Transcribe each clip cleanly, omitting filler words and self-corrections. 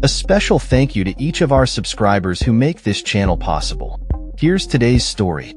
A special thank you to each of our subscribers who make this channel possible. Here's today's story.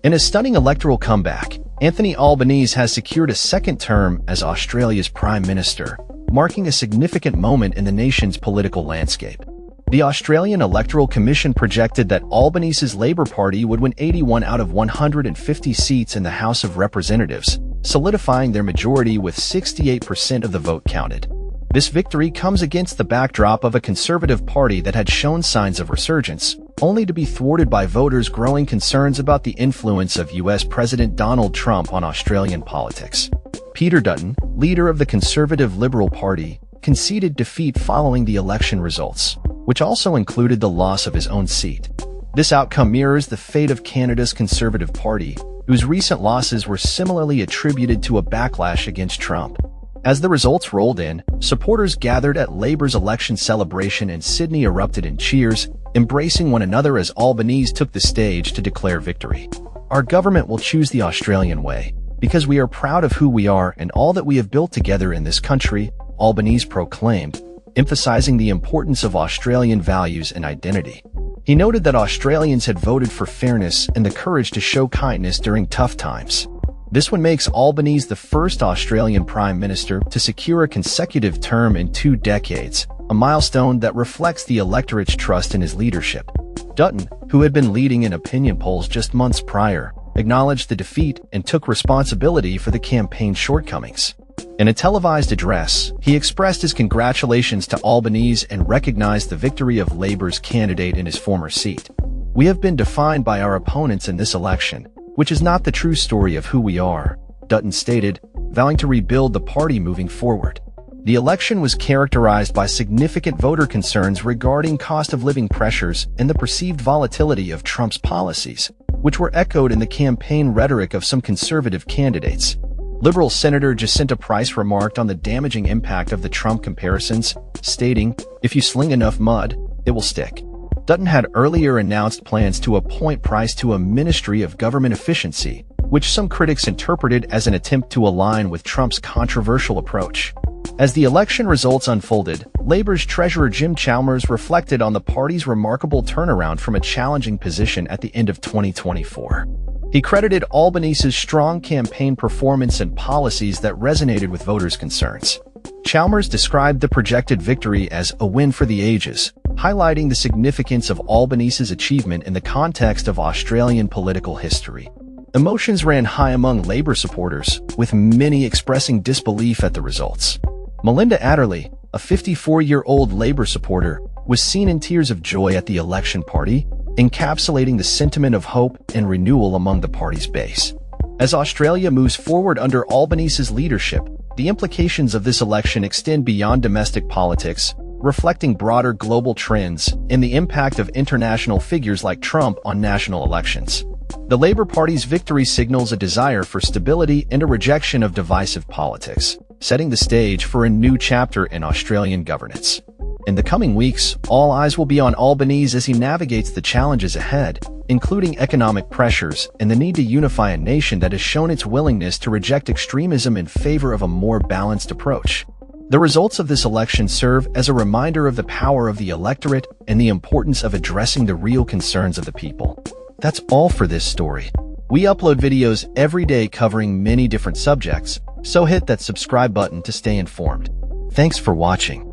In a stunning electoral comeback, Anthony Albanese has secured a second term as Australia's Prime Minister, marking a significant moment in the nation's political landscape. The Australian Electoral Commission projected that Albanese's Labor Party would win 81 out of 150 seats in the House of Representatives, solidifying their majority with 68% of the vote counted. This victory comes against the backdrop of a Conservative Party that had shown signs of resurgence, only to be thwarted by voters' growing concerns about the influence of U.S. President Donald Trump on Australian politics. Peter Dutton, leader of the Conservative Liberal Party, conceded defeat following the election results, which also included the loss of his own seat. This outcome mirrors the fate of Canada's Conservative Party, whose recent losses were similarly attributed to a backlash against Trump. As the results rolled in, supporters gathered at Labor's election celebration in Sydney erupted in cheers, embracing one another as Albanese took the stage to declare victory. "Our government will choose the Australian way, because we are proud of who we are and all that we have built together in this country," Albanese proclaimed, emphasizing the importance of Australian values and identity. He noted that Australians had voted for fairness and the courage to show kindness during tough times. This one makes Albanese the first Australian Prime Minister to secure a consecutive term in 2 decades, a milestone that reflects the electorate's trust in his leadership. Dutton, who had been leading in opinion polls just months prior, acknowledged the defeat and took responsibility for the campaign's shortcomings. In a televised address, he expressed his congratulations to Albanese and recognized the victory of Labor's candidate in his former seat. "We have been defined by our opponents in this election, which is not the true story of who we are," Dutton stated, vowing to rebuild the party moving forward. The election was characterized by significant voter concerns regarding cost of living pressures and the perceived volatility of Trump's policies, which were echoed in the campaign rhetoric of some Conservative candidates. Liberal Senator Jacinta Price remarked on the damaging impact of the Trump comparisons, stating, "If you sling enough mud, it will stick." Dutton had earlier announced plans to appoint Price to a Ministry of Government Efficiency, which some critics interpreted as an attempt to align with Trump's controversial approach. As the election results unfolded, Labor's Treasurer Jim Chalmers reflected on the party's remarkable turnaround from a challenging position at the end of 2024. He credited Albanese's strong campaign performance and policies that resonated with voters' concerns. Chalmers described the projected victory as a win for the ages, highlighting the significance of Albanese's achievement in the context of Australian political history. Emotions ran high among Labor supporters, with many expressing disbelief at the results. Melinda Adderley, a 54-year-old Labor supporter, was seen in tears of joy at the election party, encapsulating the sentiment of hope and renewal among the party's base. As Australia moves forward under Albanese's leadership, the implications of this election extend beyond domestic politics, reflecting broader global trends and the impact of international figures like Trump on national elections. The Labor Party's victory signals a desire for stability and a rejection of divisive politics, setting the stage for a new chapter in Australian governance. In the coming weeks, all eyes will be on Albanese as he navigates the challenges ahead, including economic pressures and the need to unify a nation that has shown its willingness to reject extremism in favor of a more balanced approach. The results of this election serve as a reminder of the power of the electorate and the importance of addressing the real concerns of the people. That's all for this story. We upload videos every day covering many different subjects, so hit that subscribe button to stay informed. Thanks for watching.